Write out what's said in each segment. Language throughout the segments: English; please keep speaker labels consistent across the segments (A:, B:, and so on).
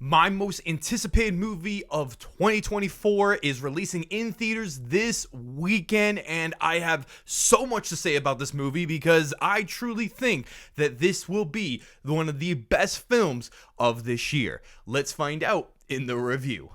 A: My most anticipated movie of 2024 is releasing in theaters this weekend, and I have so much to say about this movie because I truly think that this will be one of the best films of this year. Let's find out in the review.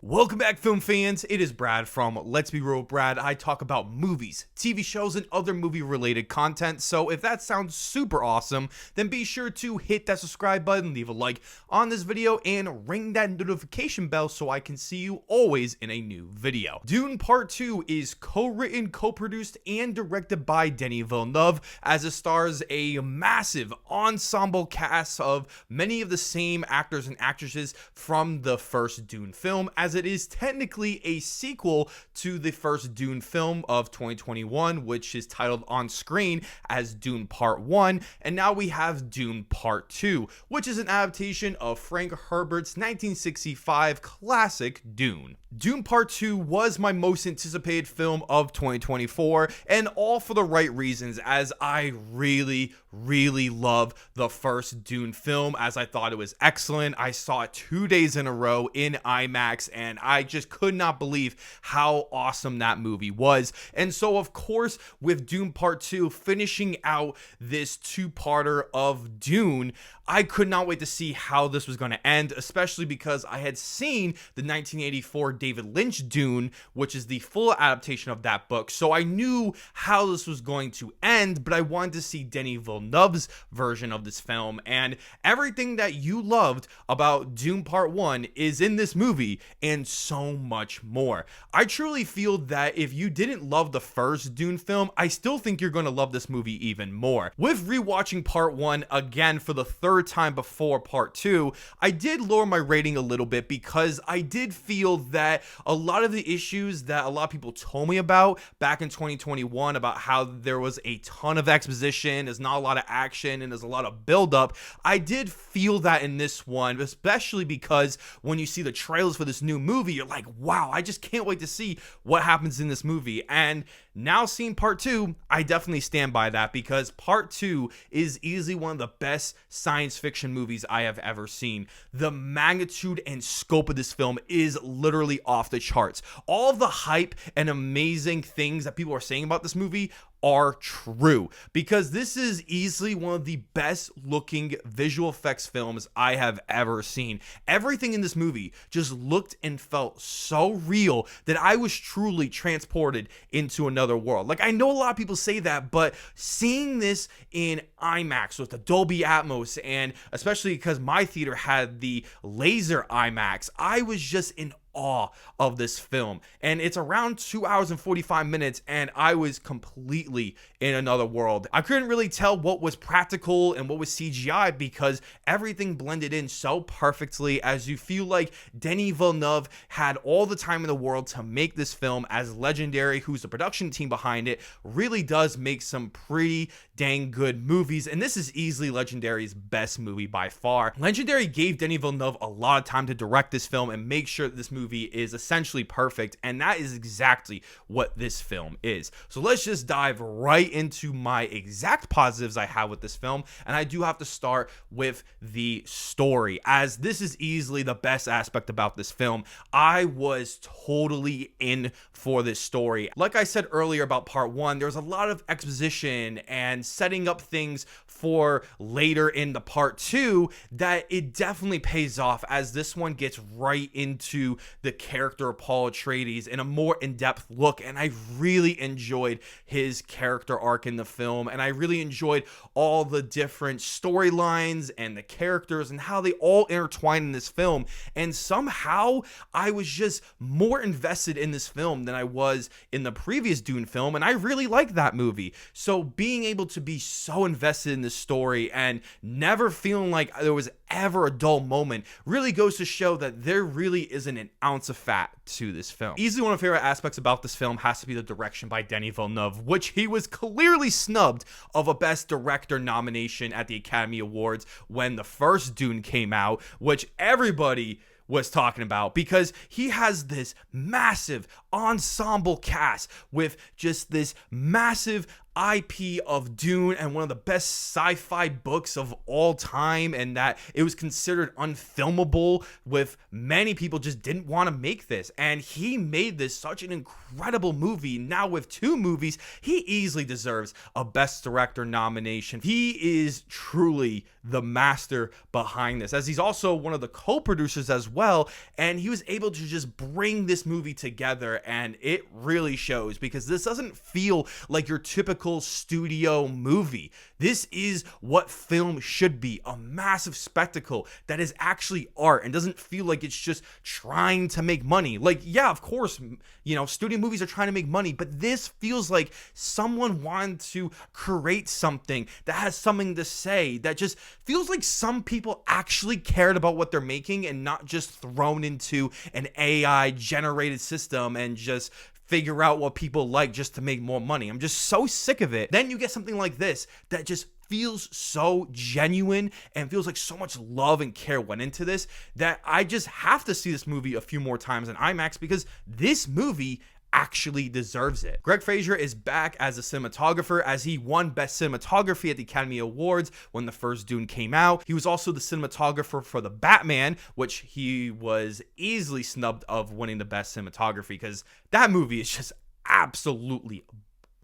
A: Welcome back, film fans. It is Brad from Let's Be Real with Brad. I talk about movies, TV shows, and other movie-related content. So if that sounds super awesome, then be sure to hit that subscribe button, leave a like on this video, and ring that notification bell so I can see you always in a new video. Dune Part 2 is co-written, co-produced, and directed by Denis Villeneuve, as it stars a massive ensemble cast of many of the same actors and actresses from the first Dune film, as it is technically a sequel to the first Dune film of 2021, which is titled on screen as Dune Part 1, and now we have Dune Part 2, which is an adaptation of Frank Herbert's 1965 classic Dune. Dune Part 2 was my most anticipated film of 2024, and all for the right reasons, as I really love the first Dune film, as I thought it was excellent. I saw it 2 days in a row in IMAX, and I just could not believe how awesome that movie was. And so, of course, with Dune Part 2 finishing out this two-parter of Dune, I could not wait to see how this was going to end, especially because I had seen the 1984 David Lynch Dune, which is the full adaptation of that book. So I knew how this was going to end, but I wanted to see Denis Villeneuve's version of this film. And everything that you loved about Dune Part 1 is in this movie, and so much more. I truly feel that if you didn't love the first Dune film, I still think you're going to love this movie even more. With rewatching Part 1 again for the third time before Part 2, I did lower my rating a little bit because I did feel that a lot of the issues that a lot of people told me about back in 2021 about how there was a ton of exposition, there's not a lot of action, and there's a lot of buildup, I did feel that in this one, especially because when you see the trailers for this new movie, you're like, wow, I just can't wait to see what happens in this movie. And now seeing Part 2, I definitely stand by that, because Part 2 is easily one of the best science fiction movies I have ever seen. The magnitude and scope of this film is literally off the charts. All of the hype and amazing things that people are saying about this movie are true, because this is easily one of the best looking visual effects films I have ever seen. Everything in this movie just looked and felt so real that I was truly transported into another world. Like, I know a lot of people say that, but seeing this in IMAX with the Dolby Atmos, and especially because my theater had the laser IMAX, I was just in awe of this film. And it's around 2 hours and 45 minutes, and I was completely in another world. I couldn't really tell what was practical and what was CGI because everything blended in so perfectly, as you feel like Denis Villeneuve had all the time in the world to make this film, as Legendary, who's the production team behind it, really does make some pretty dang good movies, and this is easily Legendary's best movie by far. Legendary gave Denis Villeneuve a lot of time to direct this film and make sure that this movie is essentially perfect, and that is exactly what this film is. So let's just dive right into my exact positives I have with this film, and I do have to start with the story, as this is easily the best aspect about this film. I was totally in for this story. Like I said earlier about Part 1, there's a lot of exposition and setting up things for later in the Part 2 that it definitely pays off, as this one gets right into the character of Paul Atreides in a more in-depth look, and I really enjoyed his character arc in the film, and I really enjoyed all the different storylines and the characters and how they all intertwine in this film. And somehow I was just more invested in this film than I was in the previous Dune film, and I really liked that movie. So being able to be so invested in this story and never feeling like there was ever a dull moment really goes to show that there really isn't an ounce of fat to this film. Easily one of my favorite aspects about this film has to be the direction by Denis Villeneuve, which he was clearly snubbed of a Best Director nomination at the Academy Awards when the first Dune came out, which everybody was talking about, because he has this massive ensemble cast with just this massive IP of Dune and one of the best sci-fi books of all time, and that it was considered unfilmable, with many people just didn't want to make this, and he made this such an incredible movie. Now with 2 movies, he easily deserves a Best Director nomination. He is truly the master behind this, as he's also one of the co-producers as well, and he was able to just bring this movie together, and it really shows, because this doesn't feel like your typical studio movie. This is what film should be, a massive spectacle that is actually art and doesn't feel like it's just trying to make money. Like, yeah, of course, you know, studio movies are trying to make money, but this feels like someone wanted to create something that has something to say, that just feels like some people actually cared about what they're making and not just thrown into an AI generated system and just figure out what people like just to make more money. I'm just so sick of it. Then you get something like this that just feels so genuine and feels like so much love and care went into this, that I just have to see this movie a few more times in IMAX, because this movie actually deserves it. Greg Fraser is back as a cinematographer, as he won Best Cinematography at the Academy Awards when the first Dune came out. He was also the cinematographer for The Batman, which he was easily snubbed of winning the Best Cinematography, because that movie is just absolutely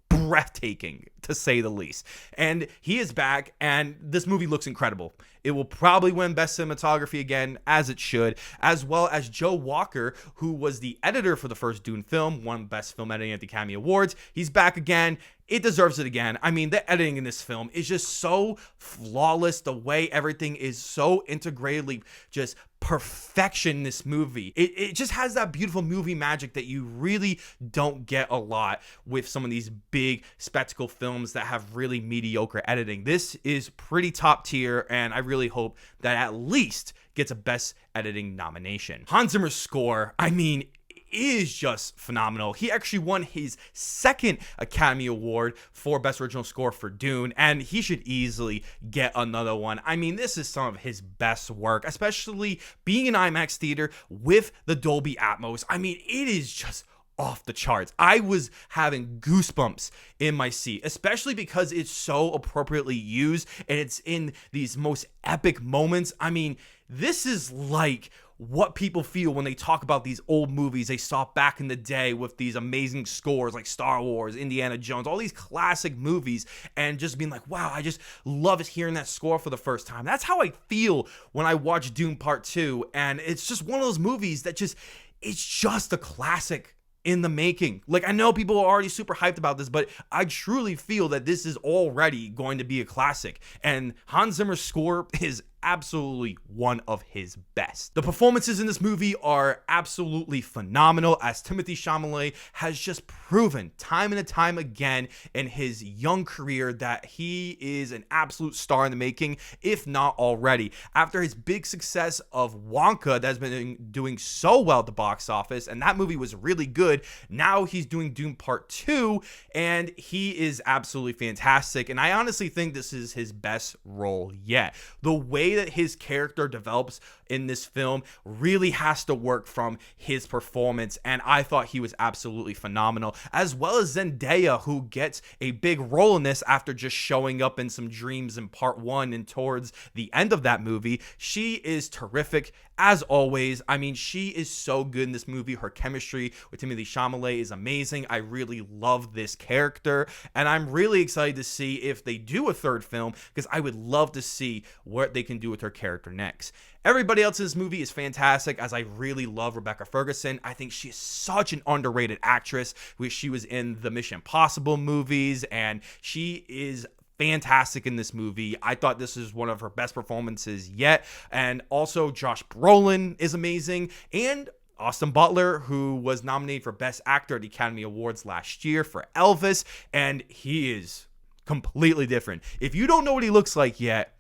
A: breathtaking, to say the least. And he is back, and this movie looks incredible. It will probably win Best Cinematography again, as it should, as well as Joe Walker, who was the editor for the first Dune film, won Best Film Editing at the Academy Awards. He's back again. It deserves it again. I mean, the editing in this film is just so flawless. The way everything is so integratedly just perfection in this movie. It just has that beautiful movie magic that you really don't get a lot with some of these big spectacle films that have really mediocre editing. This is pretty top tier, and I really hope that at least gets a Best Editing nomination. Hans Zimmer's score, I mean, is just phenomenal. He actually won his 2nd Academy Award for Best Original Score for Dune, and he should easily get another one. I mean, this is some of his best work, especially being in IMAX theater with the Dolby Atmos. I mean, it is just off the charts. I was having goosebumps in my seat, especially because it's so appropriately used and it's in these most epic moments. I mean, this is like what people feel when they talk about these old movies they saw back in the day with these amazing scores like Star Wars, Indiana Jones, all these classic movies, and just being like, wow, I just love hearing that score for the first time. That's how I feel when I watch Dune Part 2, and it's just one of those movies that just, it's just a classic in the making. Like, I know people are already super hyped about this, but I truly feel that this is already going to be a classic, and Hans Zimmer's score is absolutely one of his best. The performances in this movie are absolutely phenomenal, as Timothée Chalamet has just proven time and time again in his young career that he is an absolute star in the making, if not already. After his big success of Wonka, that's been doing so well at the box office, and that movie was really good, now he's doing Dune Part 2, and he is absolutely fantastic, and I honestly think this is his best role yet. The way that his character develops in this film really has to work from his performance, and I thought he was absolutely phenomenal, as well as Zendaya, who gets a big role in this after just showing up in some dreams in Part 1 and towards the end of that movie. She is terrific as always. I mean, she is so good in this movie. Her chemistry with Timothée Chalamet is amazing. I really love this character, and I'm really excited to see if they do a third film, because I would love to see what they can do with her character next. Everybody else in this movie is fantastic, as I really love Rebecca Ferguson. I think she is such an underrated actress. She was in the Mission Impossible movies, and she is fantastic in this movie. I thought this is one of her best performances yet. And also Josh Brolin is amazing, and Austin Butler, who was nominated for Best Actor at the Academy Awards last year for Elvis, and he is completely different. If you don't know what he looks like yet,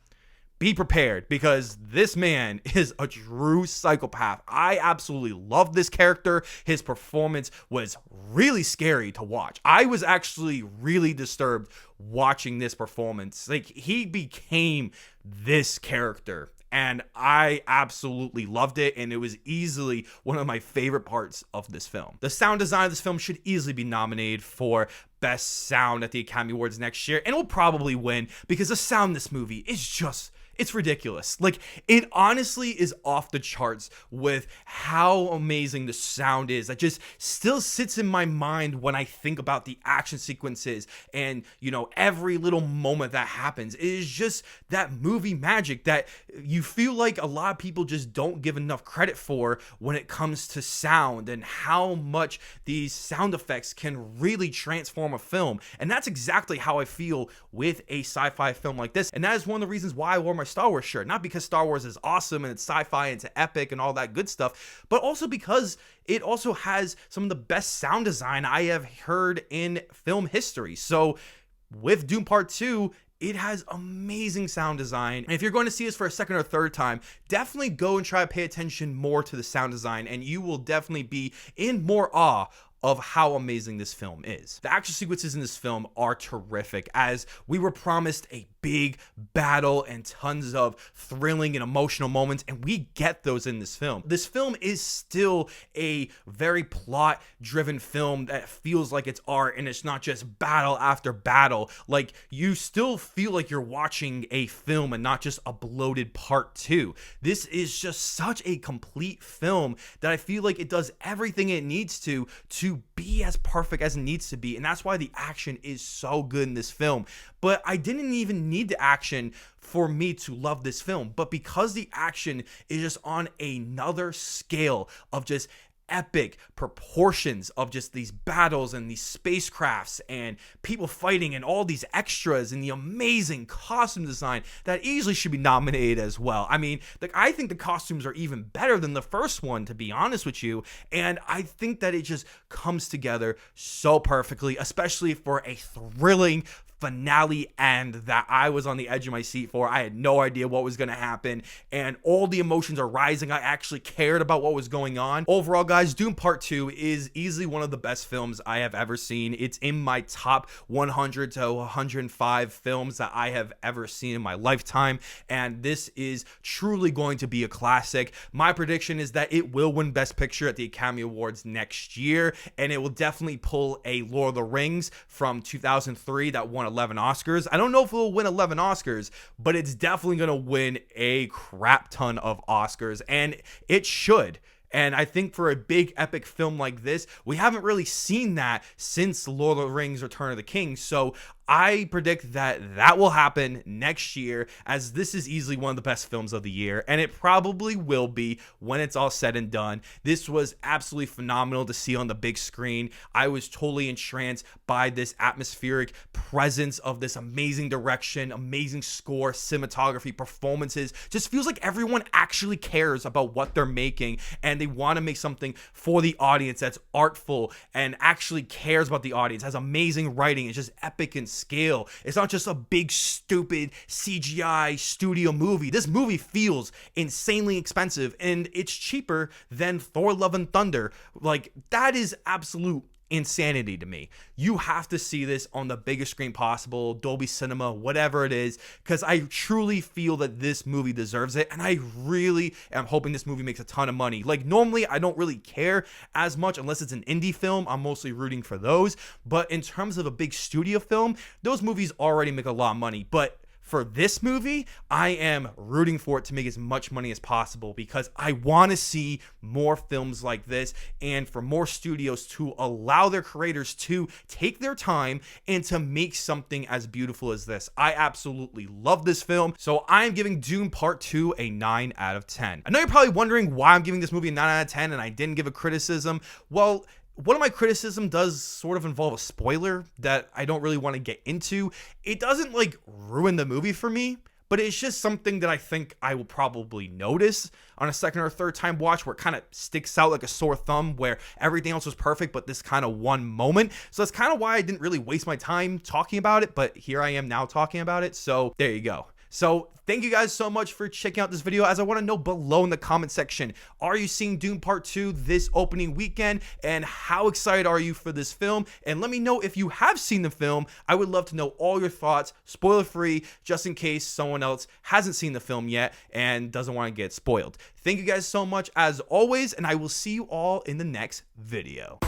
A: be prepared, because this man is a true psychopath. I absolutely love this character. His performance was really scary to watch. I was actually really disturbed watching this performance. Like, he became this character, and I absolutely loved it, and it was easily one of my favorite parts of this film. The sound design of this film should easily be nominated for best sound at the Academy Awards next year, and will probably win because the sound in this movie is just, it's ridiculous. Like, it honestly is off the charts with how amazing the sound is. That just still sits in my mind when I think about the action sequences and, you know, every little moment that happens. It is just that movie magic that you feel like a lot of people just don't give enough credit for when it comes to sound and how much these sound effects can really transform a film. And that's exactly how I feel with a sci-fi film like this. And that is one of the reasons why I wore my Star Wars shirt. Not because Star Wars is awesome and it's sci-fi and it's epic and all that good stuff, but also because it also has some of the best sound design I have heard in film history. So with Dune Part 2, it has amazing sound design. And if you're going to see this for a second or third time, definitely go and try to pay attention more to the sound design, and you will definitely be in more awe of how amazing this film is. The action sequences in this film are terrific, as we were promised a big battle and tons of thrilling and emotional moments, and we get those in this film. This film is still a very plot-driven film that feels like it's art, and it's not just battle after battle. Like, you still feel like you're watching a film and not just a bloated part 2. This is just such a complete film that I feel like it does everything it needs to be as perfect as it needs to be, and that's why the action is so good in this film. But I didn't even need the action for me to love this film, but because the action is just on another scale of just epic proportions of just these battles and these spacecrafts and people fighting and all these extras and the amazing costume design that easily should be nominated as well. I mean, like, I think the costumes are even better than the first one, to be honest with you, and I think that it just comes together so perfectly, especially for a thrilling finale end that I was on the edge of my seat for. I had no idea what was going to happen, and all the emotions are rising. I actually cared about what was going on. Overall, guys, Dune Part 2 is easily one of the best films I have ever seen. It's in my top 100 to 105 films that I have ever seen in my lifetime, and this is truly going to be a classic. My prediction is that it will win Best Picture at the Academy Awards next year, and it will definitely pull a Lord of the Rings from 2003 that won 11 Oscars. I don't know if it will win 11 Oscars, but it's definitely going to win a crap ton of Oscars, and it should. And I think for a big epic film like this, we haven't really seen that since Lord of the Rings Return of the King. So I predict that that will happen next year, as this is easily one of the best films of the year, and it probably will be when it's all said and done. This was absolutely phenomenal to see on the big screen. I was totally entranced by this atmospheric presence of this amazing direction, amazing score, cinematography, performances. Just feels like everyone actually cares about what they're making, and they want to make something for the audience that's artful and actually cares about the audience, has amazing writing. It's just epic and scale. It's not just a big stupid CGI studio movie. This movie feels insanely expensive, and it's cheaper than Thor Love and Thunder. Like, that is absolute insanity to me. You have to see this on the biggest screen possible, Dolby Cinema, whatever it is, because I truly feel that this movie deserves it, and I really am hoping this movie makes a ton of money. Like, normally I don't really care as much unless it's an indie film. I'm mostly rooting for those, but in terms of a big studio film, those movies already make a lot of money. But for this movie, I am rooting for it to make as much money as possible, because I want to see more films like this, and for more studios to allow their creators to take their time and to make something as beautiful as this. I absolutely love this film, so I'm giving Dune Part 2 a 9 out of 10. I know you're probably wondering why I'm giving this movie a 9 out of 10 and I didn't give a criticism. Well, one of my criticism does sort of involve a spoiler that I don't really want to get into. It doesn't like ruin the movie for me, but it's just something that I think I will probably notice on a second or third time watch, where it kind of sticks out like a sore thumb, where everything else was perfect, but this kind of one moment. So that's kind of why I didn't really waste my time talking about it, but here I am now talking about it. So there you go. So thank you guys so much for checking out this video. As I want to know below in the comment section, are you seeing Dune Part 2 this opening weekend? And how excited are you for this film? And let me know if you have seen the film. I would love to know all your thoughts, spoiler free, just in case someone else hasn't seen the film yet and doesn't want to get spoiled. Thank you guys so much as always, and I will see you all in the next video.